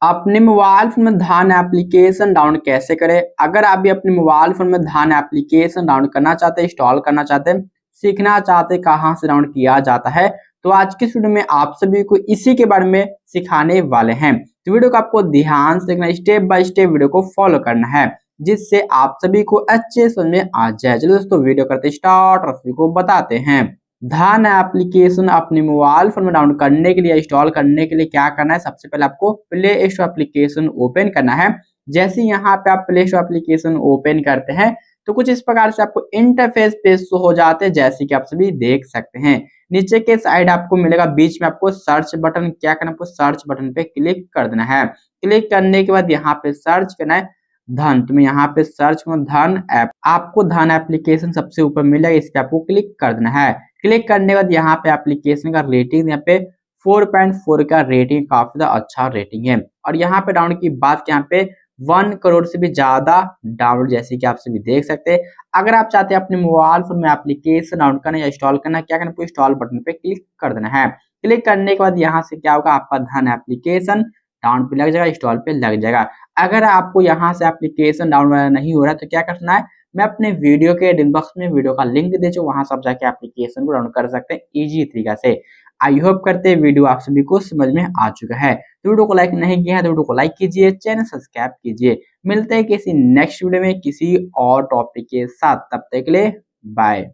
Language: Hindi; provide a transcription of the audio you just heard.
अपने मोबाइल फोन में धान एप्लीकेशन डाउनलोड कैसे करें। अगर आप भी अपने मोबाइल फोन में धान एप्लीकेशन डाउनलोड करना चाहते हैं, इंस्टॉल करना चाहते हैं, सीखना चाहते हैं कहां से डाउनलोड किया जाता है, तो आज की वीडियो में आप सभी को इसी के बारे में सिखाने वाले हैं। तो वीडियो को आपको ध्यान से देखना, स्टेप बाय स्टेप वीडियो को फॉलो करना है, जिससे आप सभी को अच्छे समझ में आ जाए। चलो दोस्तों वीडियो करते स्टार्ट और सभी को बताते हैं। धान एप्लीकेशन अपने मोबाइल फोन में डाउनलोड करने के लिए, इंस्टॉल करने के लिए क्या करना है, सबसे पहले आपको प्ले स्टोर एप्लीकेशन ओपन करना है। जैसे यहाँ पे आप प्ले स्टोर एप्लीकेशन ओपन करते हैं तो कुछ इस प्रकार से आपको इंटरफेस पेज शो हो जाते हैं, जैसे कि आप सभी देख सकते हैं। नीचे के साइड आपको मिलेगा, बीच में आपको सर्च बटन, क्या करना है, आपको सर्च बटन पे क्लिक कर देना है। क्लिक करने के बाद यहाँ पे सर्च करना है धन। तो मैं यहाँ पे सर्च करूँ धन ऐप, आपको धन एप्लीकेशन सबसे ऊपर मिलेगा, इस पे आपको क्लिक कर देना है। क्लिक करने के बाद यहाँ पे एप्लीकेशन का रेटिंग, यहाँ पे 4.4 का रेटिंग, काफी ज्यादा अच्छा रेटिंग है। और यहाँ पे डाउनलोड की बात, यहाँ पे 1 करोड़ से भी ज्यादा डाउनलोड, जैसे कि आप सभी देख सकते हैं। अगर आप चाहते हैं अपने मोबाइल फोन में एप्लीकेशन डाउनलोड करना या इंस्टॉल करना, क्या करना, इंस्टॉल बटन पे क्लिक कर देना है। क्लिक करने के बाद यहाँ से क्या होगा, आपका धन एप्लीकेशन डाउनलोड पे लग जाएगा, इंस्टॉल पे लग जाएगा। अगर आपको यहाँ से एप्लीकेशन डाउनलोड नहीं हो रहा है तो क्या करना है, मैं अपने वीडियो के डिस्क्रिप्शन में वीडियो का लिंक दे चुका, वहां से आप जाके एप्लीकेशन को डाउनलोड कर सकते हैं इजी तरीका से। आई होप करते हैं वीडियो आप सभी को समझ में आ चुका है। तो वीडियो को लाइक नहीं किया है तो वीडियो को लाइक कीजिए, चैनल सब्सक्राइब कीजिए। मिलते हैं किसी नेक्स्ट वीडियो में किसी और टॉपिक के साथ, तब तक के लिए बाय।